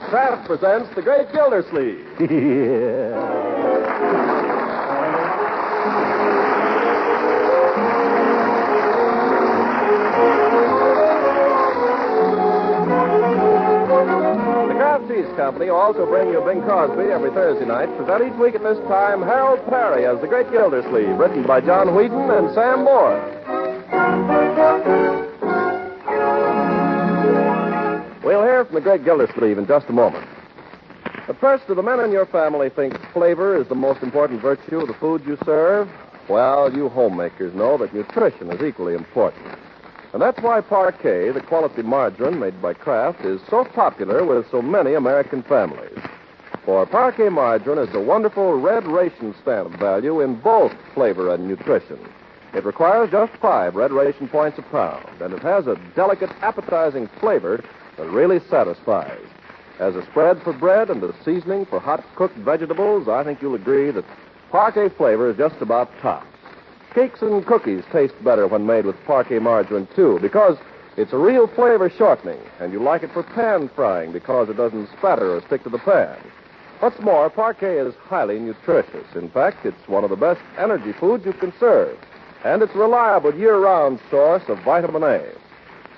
Kraft presents The Great Gildersleeve. The Kraft Cheese Company will also bring you Bing Crosby every Thursday night. Present each week at this time Harold Perry as The Great Gildersleeve, written by John Wheaton and Sam Moore. We'll hear from the great Gildersleeve in just a moment. But first, do the men in your family think flavor is the most important virtue of the food you serve? Well, you homemakers know that nutrition is equally important. And that's why Parkay, the quality margarine made by Kraft, is so popular with so many American families. For Parkay margarine is a wonderful red ration stamp value in both flavor and nutrition. It requires just 5 red ration points a pound, and it has a delicate, appetizing flavor that really satisfies. As a spread for bread and a seasoning for hot-cooked vegetables, I think you'll agree that Parkay flavor is just about tops. Cakes and cookies taste better when made with Parkay margarine, too, because it's a real flavor shortening, and you like it for pan frying because it doesn't spatter or stick to the pan. What's more, Parkay is highly nutritious. In fact, it's one of the best energy foods you can serve, and it's a reliable year-round source of vitamin A.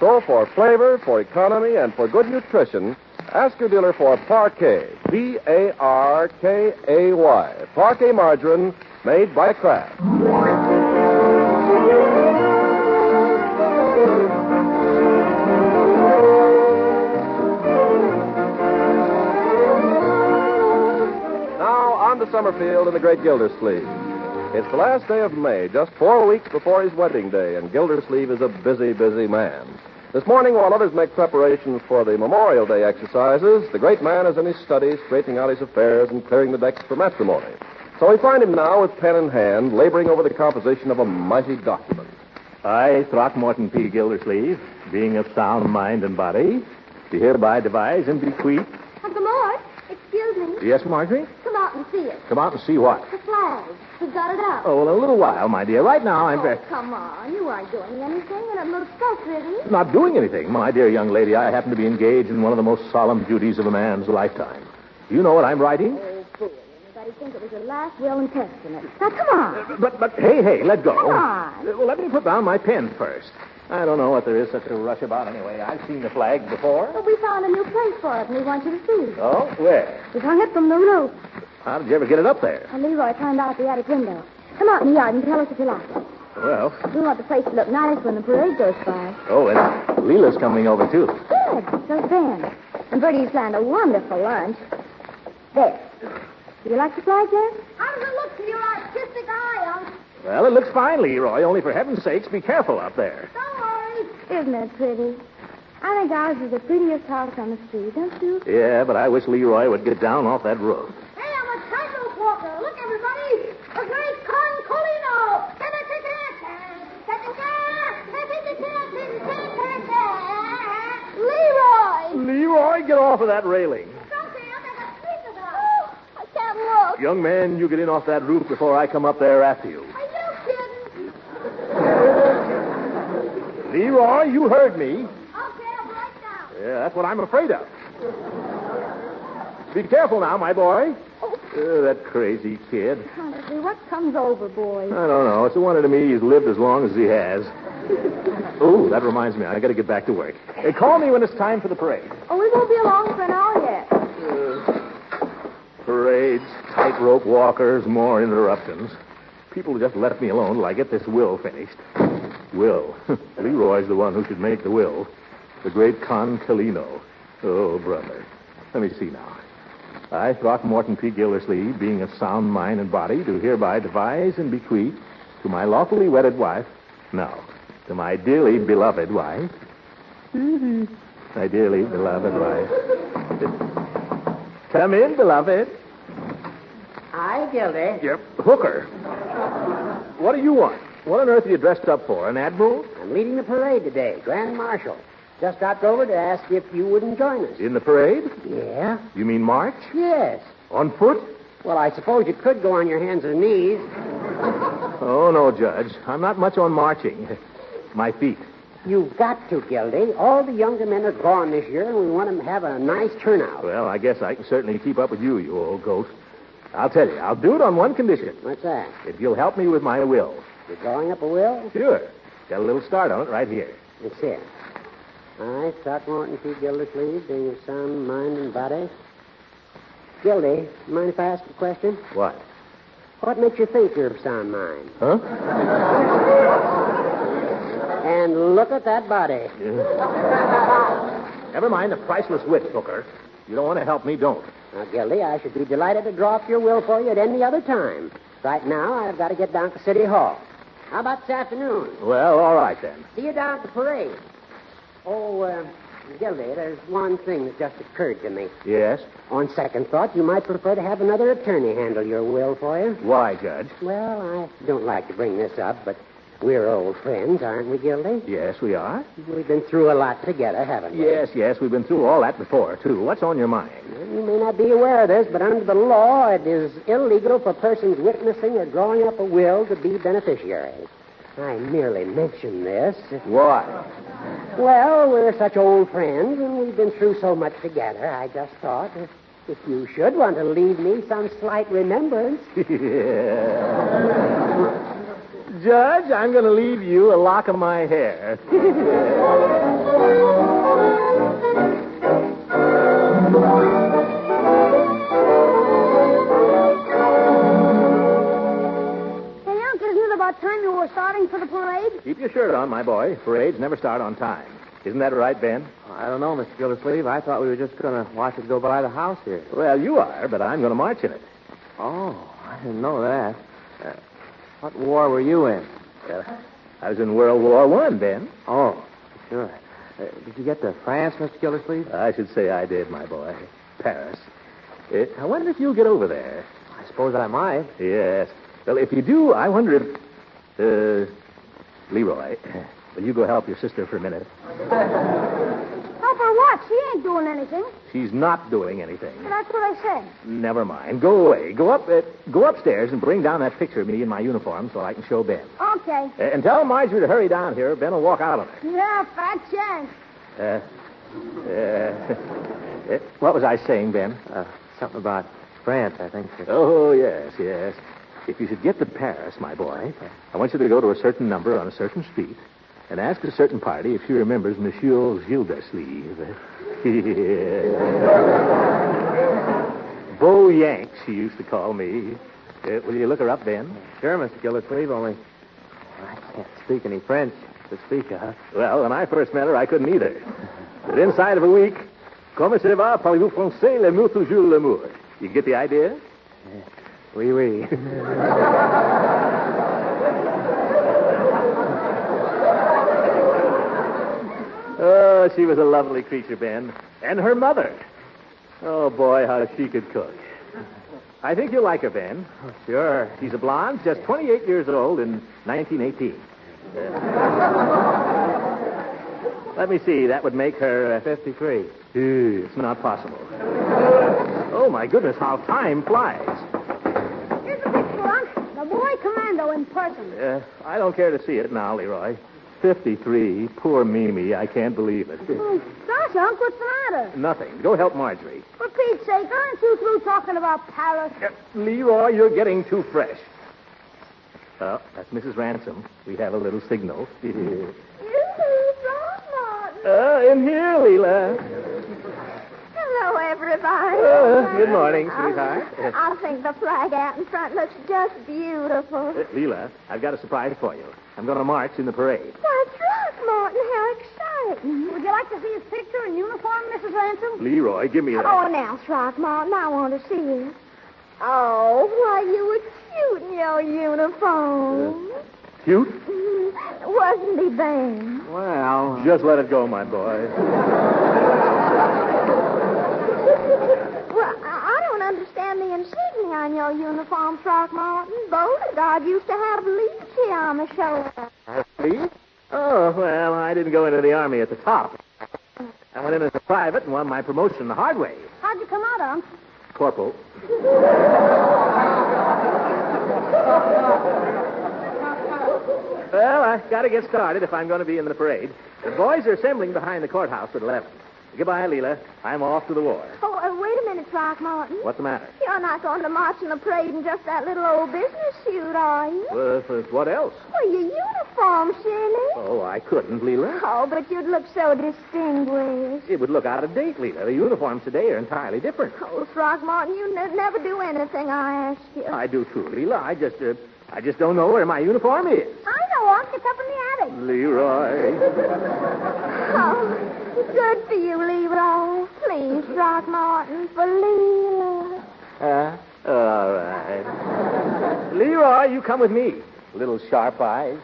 So for flavor, for economy, and for good nutrition, ask your dealer for Parkay, Parkay, Parkay margarine made by Kraft. Now, on to Summerfield and the great Gildersleeve. It's the last day of May, just 4 weeks before his wedding day, and Gildersleeve is a busy, busy man. This morning, while others make preparations for the Memorial Day exercises, the great man is in his study straightening out his affairs and clearing the decks for matrimony. So we find him now with pen in hand, laboring over the composition of a mighty document. I, Throckmorton P. Gildersleeve, being of sound mind and body, do hereby devise and bequeath... Uncle Mort, excuse me. Yes, Marjorie? Come out and see it. Come out and see what? The flag. We've got it up. Oh, well, a little while, my dear. Right now, I'm very... Come on. You aren't doing anything, and it looks so pretty. Not doing anything, my dear young lady. I happen to be engaged in one of the most solemn duties of a man's lifetime. Do you know what I'm writing? Oh, fool. Anybody think it was your last will and testament? Now, come on. But, hey, let go. Come on. Well, let me put down my pen first. I don't know what there is such a rush about anyway. I've seen the flag before. But we found a new place for it, and we want you to see. Oh, where? We hung it from the roof. How did you ever get it up there? And Leroy climbed out the attic window. Come out in the yard and tell us if you like it. Well... We want the place to look nice when the parade goes by. Oh, and Leela's coming over, too. Good. So's Ben. And Bertie's planned a wonderful lunch. There. Do you like the flag, Jen? How does it look to your artistic eye, Unc? Well, it looks fine, Leroy. Only for heaven's sakes, be careful out there. Don't worry. Isn't it pretty? I think ours is the prettiest house on the street, don't you? Yeah, but I wish Leroy would get down off that roof. Hey, I'm a tightrope walker. Look, everybody. A great concolino. Leroy! Leroy, get off of that railing. I can't look. Young man, you get in off that roof before I come up there after you. Are you kidding? Leroy, you heard me. Okay, I'll be right down. Yeah, that's what I'm afraid of. Be careful now, my boy. That crazy kid. Honestly, what comes over, boy? I don't know. It's a wonder to me he's lived as long as he has. Oh, that reminds me. I got to get back to work. Call me when it's time for the parade. Oh, we won't be along for an hour yet. Parades, tightrope walkers, more interruptions. People just let me alone till I get this will finished. Will. Leroy's the one who should make the will. The great concolino. Oh, brother. Let me see now. I, Throckmorton P. Gildersleeve, being of sound mind and body, do hereby devise and bequeath to my lawfully wedded wife, no, to my dearly beloved wife, my dearly beloved wife. Come in, beloved. Hi, Gildy. Yep, Hooker. What do you want? What on earth are you dressed up for, an admiral? I'm leading the parade today, Grand Marshal. Just dropped over to ask if you wouldn't join us. In the parade? Yeah? You mean march? Yes. On foot? Well, I suppose you could go on your hands and knees. Oh, no, Judge. I'm not much on marching. My feet. You've got to, Gildy. All the younger men are gone this year, and we want them to have a nice turnout. Well, I guess I can certainly keep up with you, you old ghost. I'll tell you, I'll do it on one condition. What's that? If you'll help me with my will. You're drawing up a will? Sure. Got a little start on it right here. Let's see it. I, Throckmorton P. Gildersleeve, being of sound mind and body. Gildy, mind if I ask a question? What? What makes you think you're of sound mind? Huh? And look at that body. Never mind the priceless wit, Booker. You don't want to help me, don't. Now, Gildy, I should be delighted to draw up your will for you at any other time. Right now, I've got to get down to City Hall. How about this afternoon? Well, all right then. See you down at the parade. Oh, Gildy, there's one thing that just occurred to me. Yes? On second thought, you might prefer to have another attorney handle your will for you. Why, Judge? Well, I don't like to bring this up, but we're old friends, aren't we, Gildy? Yes, we are. We've been through a lot together, haven't we? Yes, we've been through all that before, too. What's on your mind? You may not be aware of this, but under the law, it is illegal for persons witnessing or drawing up a will to be beneficiaries. I merely mention this. Why? Well, we're such old friends, and we've been through so much together. I just thought, if you should want to leave me some slight remembrance. Judge, I'm going to leave you a lock of my hair. About time you were starting for the parade? Keep your shirt on, my boy. Parades never start on time. Isn't that right, Ben? I don't know, Mr. Gildersleeve. I thought we were just going to watch it go by the house here. Well, you are, but I'm going to march in it. Oh, I didn't know that. What war were you in? I was in World War I, Ben. Oh, sure. Did you get to France, Mr. Gildersleeve? I should say I did, my boy. Paris. I wonder if you'll get over there. I suppose I might. Yes. Well, if you do, I wonder if... Leroy, will you go help your sister for a minute? Help her what? She ain't doing anything. She's not doing anything. Well, that's what I said. Never mind. Go away. Go upstairs and bring down that picture of me in my uniform so I can show Ben. Okay. And tell Marjorie to hurry down here. Ben will walk out on her. Yeah, fat chance. What was I saying, Ben? Something about France, I think. Oh, yes. If you should get to Paris, my boy, I want you to go to a certain number on a certain street and ask a certain party if she remembers Monsieur Gildersleeve. Beau Yank, she used to call me. Will you look her up, Ben? Sure, Mr. Gildersleeve, only I can't speak any French to speak of. Well, when I first met her, I couldn't either. But inside of a week, comment ça va, parlez-vous français, l'amour toujours l'amour. You get the idea? Oui, oui. Oh, she was a lovely creature, Ben. And her mother. Oh, boy, how she could cook. I think you'll like her, Ben. Oh, sure. She's a blonde, just 28 years old in 1918. Let me see. That would make her... 53. It's not possible. Oh, my goodness, how time flies. Here's the picture, Unc. The boy commando in person. I don't care to see it now, Leroy. 53. Poor Mimi. I can't believe it. Gosh, Unc, what's the matter? Nothing. Go help Marjorie. For Pete's sake, aren't you through talking about Paris? Leroy, you're getting too fresh. Oh, that's Mrs. Ransom. We have a little signal. Yoo-hoo, Throckmorton. In here, Leela. Hello, everybody. Good morning, sweetheart. I think the flag out in front looks just beautiful. Leela, I've got a surprise for you. I'm going to march in the parade. Why, Throckmorton, how exciting. Would you like to see his picture in uniform, Mrs. Ransom? Leroy, give me that. Oh, now, Throckmorton, I want to see it. Oh, why, you were cute in your uniform. Cute? Wasn't he, Ben? Well... Just let it go, my boy. Well, I don't understand the insignia on your uniform, Throckmorton. Beauregard used to have leaves here on the shoulder. Leave? Oh, well, I didn't go into the Army at the top. I went in as a private and won my promotion the hard way. How'd you come out, Unc? Corporal. Well, I got to get started if I'm going to be in the parade. The boys are assembling behind the courthouse at 11. Goodbye, Leela. I'm off to the war. Oh, wait a minute, Throckmorton. What's the matter? You're not going to march in the parade in just that little old business suit, are you? What else? Well, your uniform, silly. Oh, I couldn't, Leela. Oh, but you'd look so distinguished. It would look out of date, Leela. The uniforms today are entirely different. Oh, Throckmorton, you never do anything I ask you. I do, too, Leela. I just don't know where my uniform is. I know, Unc. It's up in the attic. Leroy. Oh, good for you, Leroy. Please, Throckmorton, for Leela. All right. Leroy, you come with me. Little sharp eyes.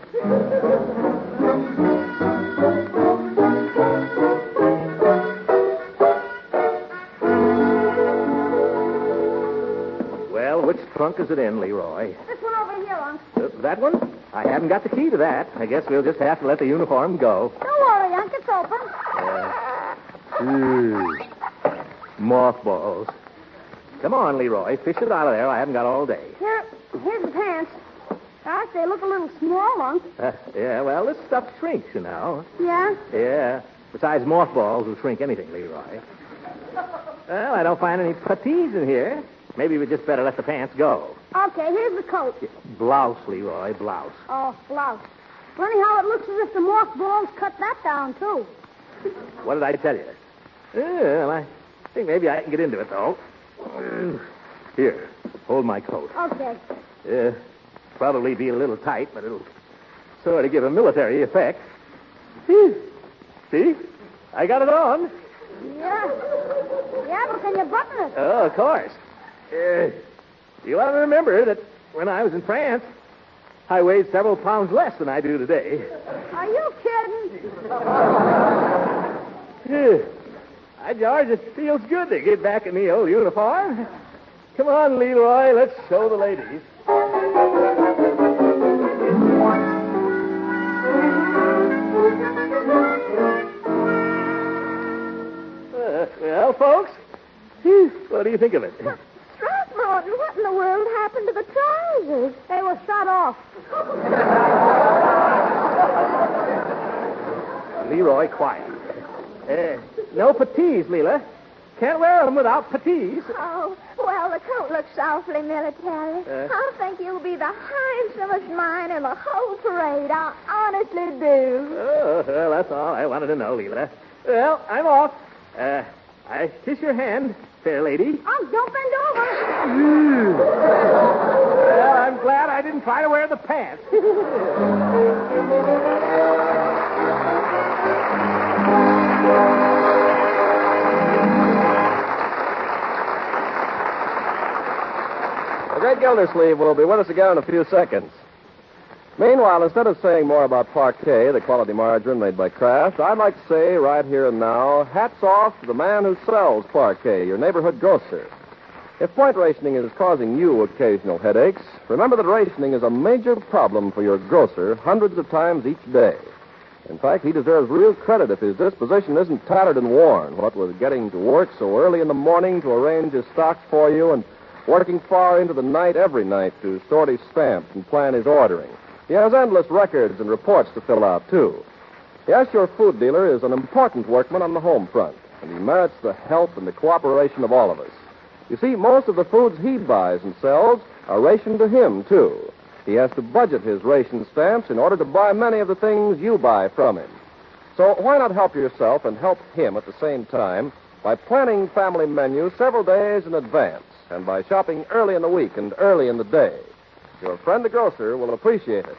Well, which trunk is it in, Leroy? This one over here, Unc. That one? I haven't got the key to that. I guess we'll just have to let the uniform go. Don't worry, Unc. It's open. Mothballs. Come on, Leroy. Fish it out of there. I haven't got all day. Here's the pants. Gosh, they look a little small, Unc. Yeah, well, this stuff shrinks, you know. Yeah? Yeah. Besides, mothballs will shrink anything, Leroy. Well, I don't find any puttees in here. Maybe we just better let the pants go. Okay, here's the coat. Blouse, Leroy, blouse. Oh, blouse. Funny how it looks as if the mothballs cut that down, too. What did I tell you? Well, I think maybe I can get into it, though. Here, hold my coat. Okay. Probably be a little tight, but it'll sort of give a military effect. See? I got it on. Yeah. Yeah, but can you button it? Oh, of course. You ought to remember that when I was in France, I weighed several pounds less than I do today. Are you kidding? By George, it feels good to get back in the old uniform. Come on, Leroy, let's show the ladies. Well, folks, what do you think of it? Throckmorton, what in the world happened to the trousers? They were shut off. Leroy, quiet. No puttees, Leela. Can't wear them without puttees. Oh, well, the coat looks awfully military. I think you'll be the handsomest man in the whole parade. I honestly do. Oh, well, that's all I wanted to know, Leela. Well, I'm off. I kiss your hand, fair lady. Oh, don't bend over. Well, I'm glad I didn't try to wear the pants. The great Gildersleeve will be with us again in a few seconds. Meanwhile, instead of saying more about Parkay, the quality margarine made by Kraft, I'd like to say right here and now, hats off to the man who sells Parkay, your neighborhood grocer. If point rationing is causing you occasional headaches, remember that rationing is a major problem for your grocer hundreds of times each day. In fact, he deserves real credit if his disposition isn't tattered and worn, what with getting to work so early in the morning to arrange his stocks for you and working far into the night every night to sort his stamps and plan his ordering. He has endless records and reports to fill out, too. Yes, your food dealer is an important workman on the home front, and he merits the help and the cooperation of all of us. You see, most of the foods he buys and sells are rationed to him, too. He has to budget his ration stamps in order to buy many of the things you buy from him. So why not help yourself and help him at the same time by planning family menus several days in advance and by shopping early in the week and early in the day? Your friend the grocer will appreciate it.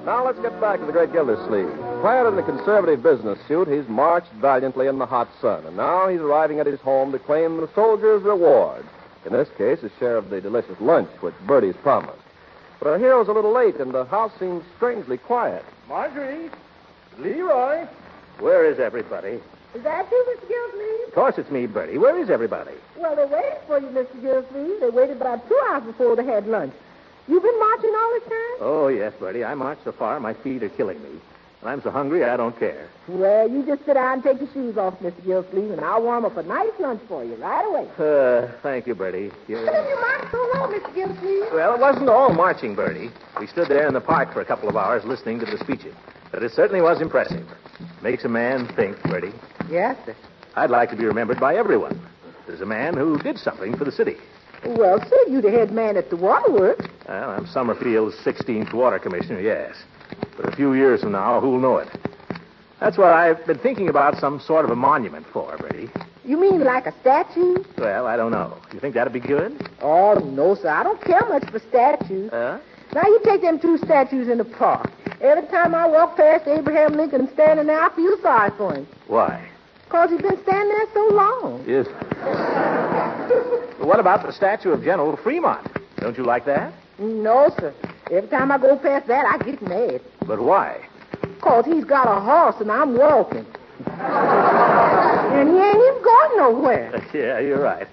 Now let's get back to the great Gildersleeve. Clad in the conservative business suit, he's marched valiantly in the hot sun, and now he's arriving at his home to claim the soldier's reward. In this case, a share of the delicious lunch which Bertie's promised. But our hero's a little late, and the house seems strangely quiet. Marjorie, Leroy, where is everybody? Is that you, Mr. Gildersleeve? Of course it's me, Bertie. Where is everybody? Well, they waited for you, Mr. Gildersleeve. They waited about 2 hours before they had lunch. You've been marching all this time? Oh, yes, Bertie. I marched so far, my feet are killing me. And I'm so hungry, I don't care. Well, you just sit down and take your shoes off, Mr. Gildersleeve, and I'll warm up a nice lunch for you right away. Thank you, Bertie. You marched so well, Mr. Gildersleeve. Well, it wasn't all marching, Bertie. We stood there in the park for a couple of hours listening to the speeches. But it certainly was impressive. Makes a man think, Bertie. Yes, sir. I'd like to be remembered by everyone as a man who did something for the city. Well, sir, you the head man at the waterworks. Well, I'm Summerfield's 16th water commissioner, yes. But a few years from now, who'll know it? That's what I've been thinking about some sort of a monument for, Bertie. You mean like a statue? Well, I don't know. You think that'd be good? Oh, no, sir. I don't care much for statues. Now, you take them 2 statues in the park. Every time I walk past Abraham Lincoln standing there, I feel sorry for him. Why? Because he's been standing there so long. Yes. What about the statue of General Fremont? Don't you like that? No, sir. Every time I go past that, I get mad. But why? Because he's got a horse and I'm walking. And he ain't even going nowhere. Yeah, you're right.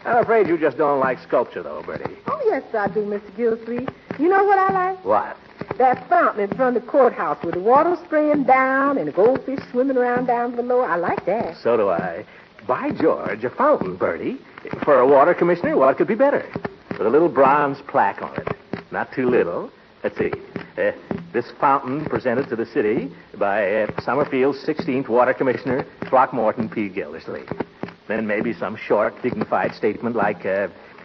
I'm afraid you just don't like sculpture, though, Bertie. Oh, yes, I do, Mr. Gildersleeve. You know what I like? What? That fountain in front of the courthouse with the water spraying down and the goldfish swimming around down below. I like that. So do I. By George, a fountain, Bertie. For a water commissioner, what could be better? With a little bronze plaque on it. Not too little. Let's see. This fountain presented to the city by Summerfield's 16th water commissioner, Throckmorton P. Gildersleeve. Then maybe some short, dignified statement like,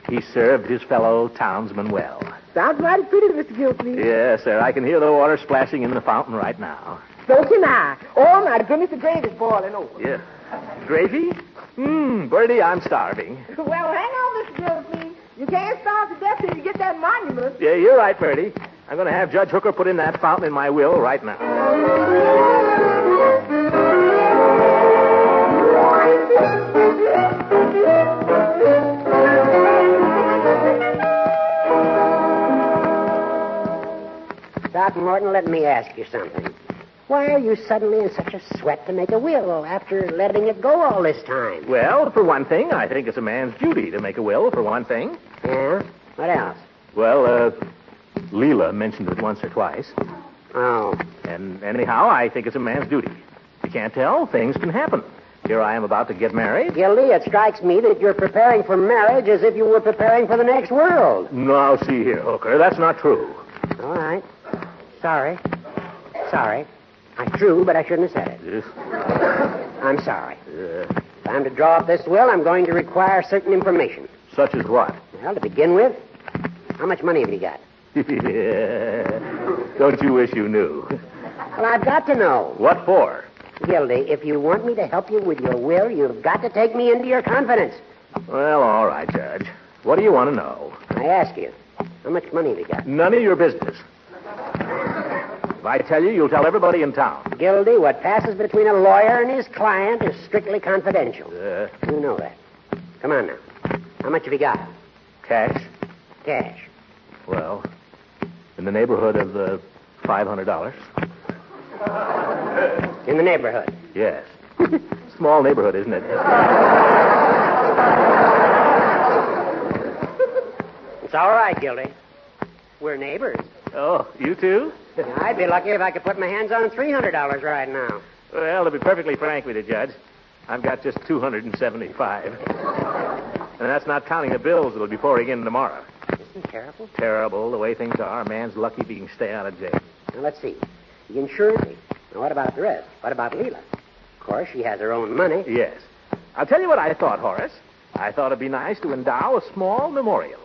he served his fellow townsmen well. Sounds mighty pretty, Mr. Gildersleeve. Yes, sir. I can hear the water splashing in the fountain right now. So can I. Oh, my goodness, the gravy's boiling over. Yeah. Gravy? Bertie, I'm starving. Well, hang on, Mr. Gildersleeve. You can't starve to death till you get that monument. Yeah, you're right, Bertie. I'm going to have Judge Hooker put in that fountain in my will right now. Throckmorton, let me ask you something. Why are you suddenly in such a sweat to make a will after letting it go all this time? Well, for one thing, I think it's a man's duty to make a will, for one thing. Yeah? What else? Well, Leela mentioned it once or twice. Oh. And anyhow, I think it's a man's duty. You can't tell. Things can happen. Here I am about to get married. Gildy, it strikes me that you're preparing for marriage as if you were preparing for the next world. Now, see here, Hooker. That's not true. All right. Sorry. Not true, but I shouldn't have said it. Yes. I'm sorry. If I'm to draw up this will, I'm going to require certain information. Such as what? Well, to begin with, how much money have you got? Don't you wish you knew? Well, I've got to know. What for? Gildy, if you want me to help you with your will, you've got to take me into your confidence. Well, all right, Judge. What do you want to know? I ask you, how much money have you got? None of your business. If I tell you, you'll tell everybody in town. Gildy, what passes between a lawyer and his client is strictly confidential. You know that. Come on now. How much have you got? Cash? Cash. Well, in the neighborhood of $500. In the neighborhood? Yes. Small neighborhood, isn't it? It's all right, Gildy. We're neighbors. Oh, you too? I'd be lucky if I could put my hands on $300 right now. Well, to be perfectly frank with you, Judge, I've got just $275. And that's not counting the bills that'll be pouring in tomorrow. Isn't it terrible? Terrible, the way things are. A man's lucky if he can stay out of jail. Now, let's see. You insured me. Now, what about the rest? What about Leela? Of course, she has her own money. Yes. I'll tell you what I thought, Horace. I thought it'd be nice to endow a small memorial.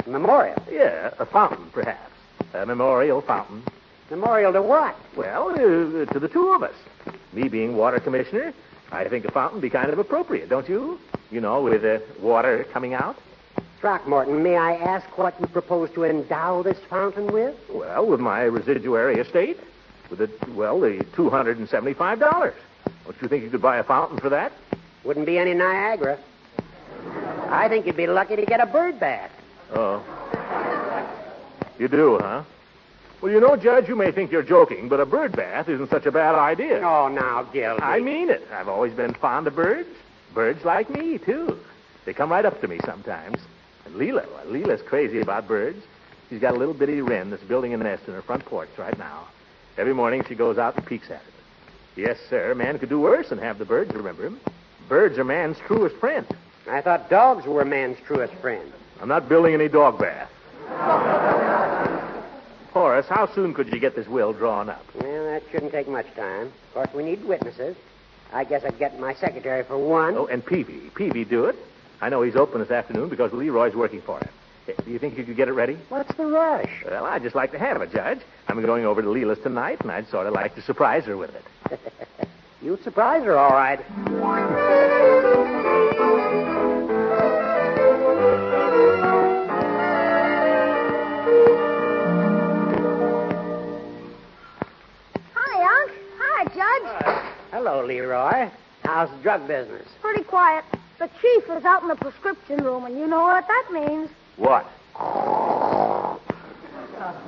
A memorial? Yeah, a fountain, perhaps. A memorial fountain. Memorial to what? Well, to the two of us. Me being water commissioner, I think a fountain would be kind of appropriate, don't you? You know, with water coming out. Throckmorton, may I ask what you propose to endow this fountain with? Well, with my residuary estate. With the $275. Don't you think you could buy a fountain for that? Wouldn't be any Niagara. I think you'd be lucky to get a bird bath. Oh. You do, huh? Well, you know, Judge, you may think you're joking, but a bird bath isn't such a bad idea. Oh, now, Gildy. I mean it. I've always been fond of birds. Birds like me, too. They come right up to me sometimes. And Leela's crazy about birds. She's got a little bitty wren that's building a nest in her front porch right now. Every morning she goes out and peeks at it. Yes, sir, man could do worse than have the birds remember him. Birds are man's truest friend. I thought dogs were man's truest friend. I'm not building any dog bath. Horace, how soon could you get this will drawn up? Well, that shouldn't take much time. Of course, we need witnesses. I guess I'd get my secretary for one. Oh, and Peavy. Peavy do it. I know he's open this afternoon because Leroy's working for him. Do you think you could get it ready? What's the rush? Well, I'd just like to have it, Judge. I'm going over to Leela's tonight, and I'd sort of like to surprise her with it. You'd surprise her, all right. Hi, Unc. Hi, Judge. Hello, Leroy. How's the drug business? Pretty quiet. The chief is out in the prescription room, and you know what that means. What?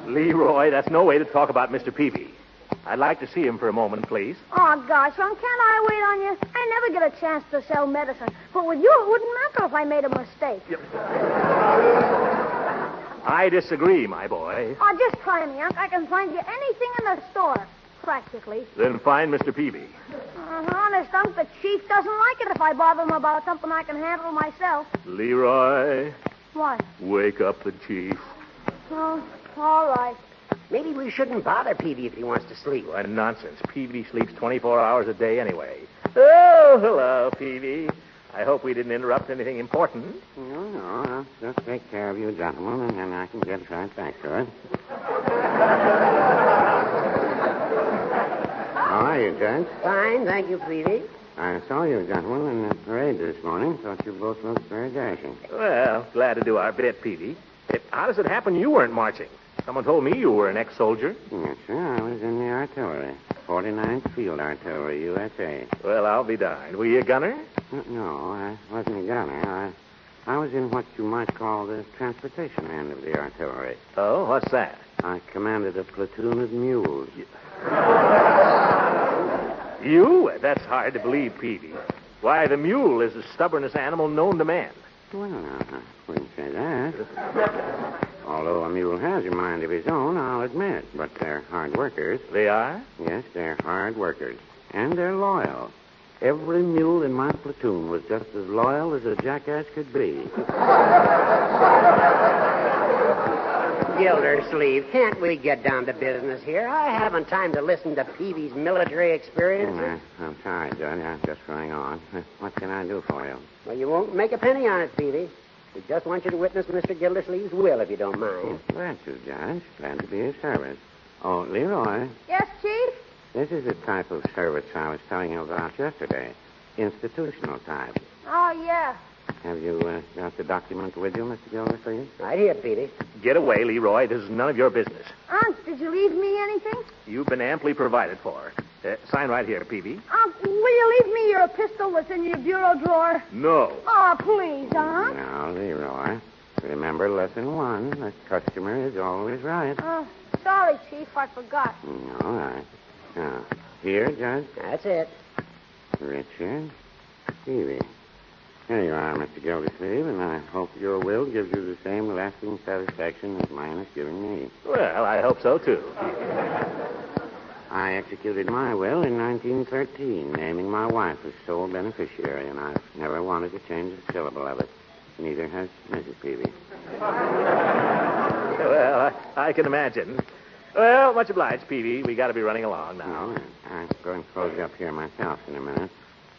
Leroy, that's no way to talk about Mr. Peavy. I'd like to see him for a moment, please. Oh, gosh, Unc, can't I wait on you? I never get a chance to sell medicine. But with you, it wouldn't matter if I made a mistake. I disagree, my boy. Oh, just try me, Unc. I can find you anything in the store, practically. Then find Mr. Peavy. Honest, Unc, the chief doesn't like it if I bother him about something I can handle myself. Leroy, What? wake up the chief. Oh, all right. Maybe we shouldn't bother Peavy if he wants to sleep. What nonsense. Peavy sleeps 24 hours a day anyway. Oh, hello, Peavy. I hope we didn't interrupt anything important. No, I'll just take care of you, gentlemen, and then I can get right back to it. How are you, Judge? Fine, thank you, Peavy. I saw you, gentlemen, in the parade this morning. Thought you both looked very dashing. Well, glad to do our bit, Peavy. How does it happen you weren't marching? Someone told me you were an ex-soldier. Yes, sir. I was in the artillery. 49th Field Artillery, USA. Well, I'll be darned. Were you a gunner? No, I wasn't a gunner. I was in what you might call the transportation end of the artillery. Oh, what's that? I commanded a platoon of mules. You? That's hard to believe, Peavy. Why, the mule is the stubbornest animal known to man. Well, I wouldn't say that. Although a mule has a mind of his own, I'll admit. But they're hard workers. They are? Yes, they're hard workers. And they're loyal. Every mule in my platoon was just as loyal as a jackass could be. Gildersleeve, can't we get down to business here? I haven't time to listen to Peavy's military experiences. I'm sorry, Judge. I'm just going on. What can I do for you? Well, you won't make a penny on it, Peavy. We just want you to witness Mr. Gildersleeve's will, if you don't mind. Glad to, Judge. Glad to be of service. Oh, Leroy, Yes, Chief? this is the type of service I was telling you about yesterday. Institutional type. Oh, yeah. Have you got the document with you, Mr. Gildersleeve? Right here, Peavy. Get away, Leroy. This is none of your business. Unc, did you leave me anything? You've been amply provided for. Sign right here, Peavy. Unc, will you leave me your pistol that's in your bureau drawer? No. Oh, please, Unc. Now, Leroy, remember lesson 1. The customer is always right. Oh, sorry, Chief. I forgot. All right. Now, here, Judge. That's it. Richard Stevie. Here you are, Mr. Gildersleeve, and I hope your will gives you the same lasting satisfaction as mine has given me. Well, I hope so, too. I executed my will in 1913, naming my wife as sole beneficiary, and I've never wanted to change a syllable of it. Neither has Mrs. Peavy. Well, I can imagine. Well, much obliged, Peavy. We got to be running along now. No, I'm going to close up here myself in a minute.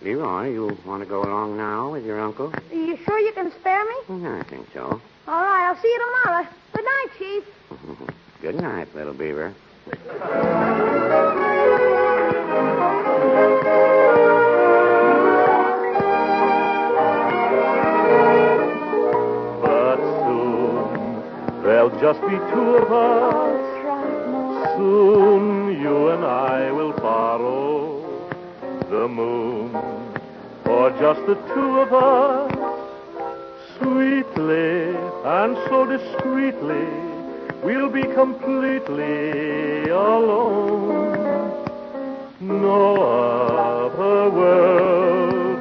Leroy, you want to go along now with your uncle? Are you sure you can spare me? I think so. All right, I'll see you tomorrow. Good night, Chief. Good night, little beaver. But soon there'll just be two of us. Soon you and I will borrow the moon for just the two of us. Sweetly and so discreetly, we'll be completely alone. No other world,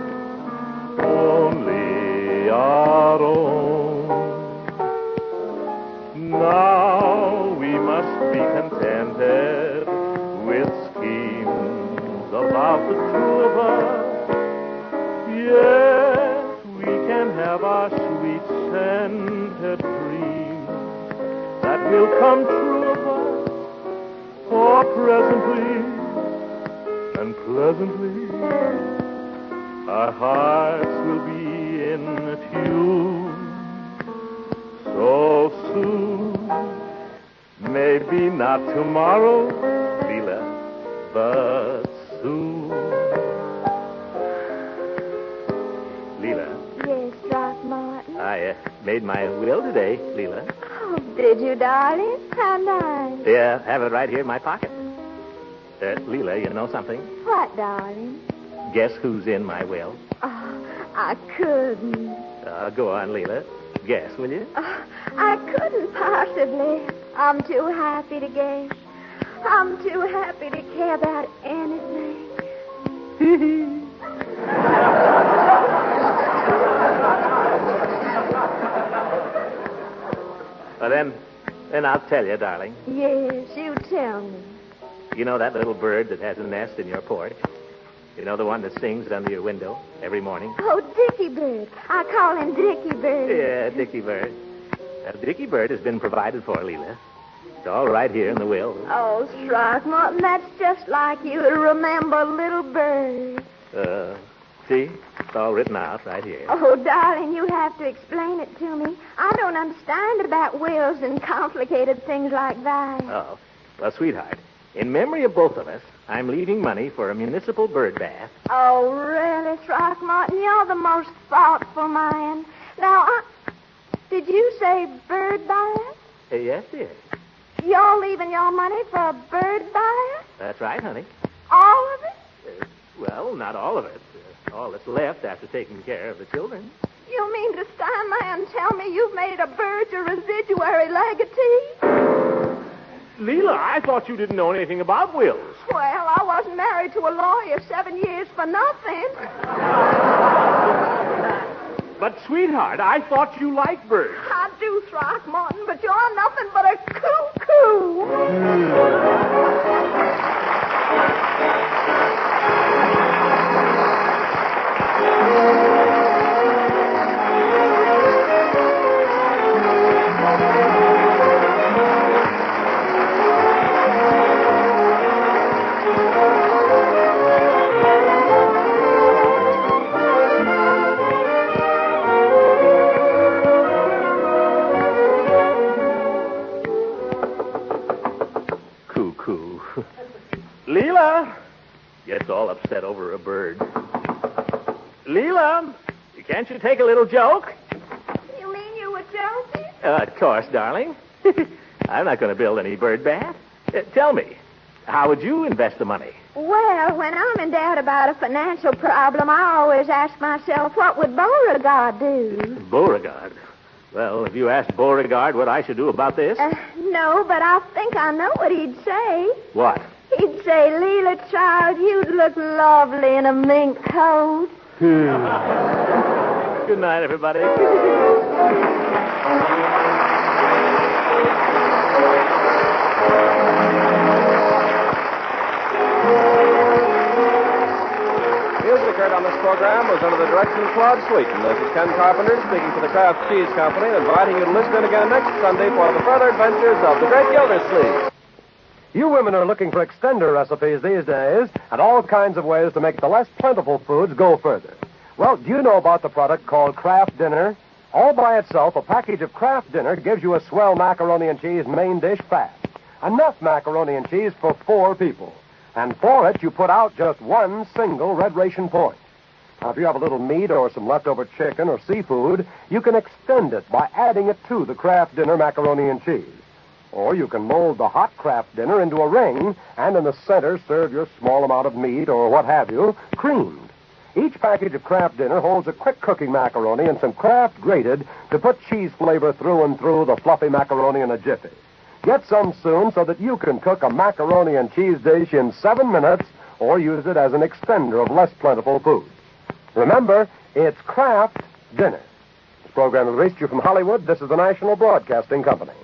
only our own. Now we must be contented of the two of us. Yes, we can have our sweet scented dreams that will come true of us. For presently and pleasantly, our hearts will be in tune. So soon, maybe not tomorrow, Leela, but soon. Leela? Yes, Throckmorton. I made my will today, Leela. Oh, did you, darling? How nice. Yeah, have it right here in my pocket. Leela, you know something? What, darling? Guess who's in my will? Oh, I couldn't. Go on, Leela. Guess, will you? I couldn't possibly. I'm too happy to guess. I'm too happy to care about anything. Well, then I'll tell you, darling. Yes, you tell me. You know that little bird that has a nest in your porch? You know the one that sings under your window every morning? Oh, Dickie Bird. I call him Dickie Bird. Yeah, Dickie Bird. Now, Dickie Bird has been provided for, Leela. It's all right here in the will. Oh, Throckmorton, that's just like you to remember little bird. See? It's all written out right here. Oh, darling, you have to explain it to me. I don't understand about wills and complicated things like that. Oh, well, sweetheart, in memory of both of us, I'm leaving money for a municipal bird bath. Oh, really, Throckmorton? You're the most thoughtful man. Now, did you say bird bath? Yes, dear. You're leaving your money for a bird bath? That's right, honey. All of it? Well, not all of it. All that's left after taking care of the children. You mean to stand there and tell me you've made a bird your residuary legatee? Leela, I thought you didn't know anything about wills. Well, I wasn't married to a lawyer 7 years for nothing. But, sweetheart, I thought you liked birds. I do, Throckmorton, but you're nothing but a cuckoo. Leela gets all upset over a bird. Leela, can't you take a little joke? You mean you were joking? Of course, darling. I'm not going to build any bird bath. Tell me, how would you invest the money? Well, when I'm in doubt about a financial problem, I always ask myself, what would Beauregard do? Beauregard? Well, if you asked Beauregard what I should do about this... No, but I think I know what he'd say. What? He'd say, Leela, child, you'd look lovely in a mink coat. Good night, everybody. Music heard on this program was under the direction of Claude Sweeten. This is Ken Carpenter speaking for the Kraft Cheese Company, inviting you to listen in again next Sunday for the further adventures of the great Gildersleeve. You women are looking for extender recipes these days and all kinds of ways to make the less plentiful foods go further. Well, do you know about the product called Kraft Dinner? All by itself, a package of Kraft Dinner gives you a swell macaroni and cheese main dish fast. Enough macaroni and cheese for 4 people. And for it, you put out just one single red ration point. Now, if you have a little meat or some leftover chicken or seafood, you can extend it by adding it to the Kraft Dinner macaroni and cheese. Or you can mold the hot Kraft Dinner into a ring and in the center serve your small amount of meat or what have you, creamed. Each package of Kraft Dinner holds a quick cooking macaroni and some Kraft grated to put cheese flavor through and through the fluffy macaroni in a jiffy. Get some soon so that you can cook a macaroni and cheese dish in 7 minutes or use it as an extender of less plentiful food. Remember, it's Kraft Dinner. This program has reached you from Hollywood. This is the National Broadcasting Company.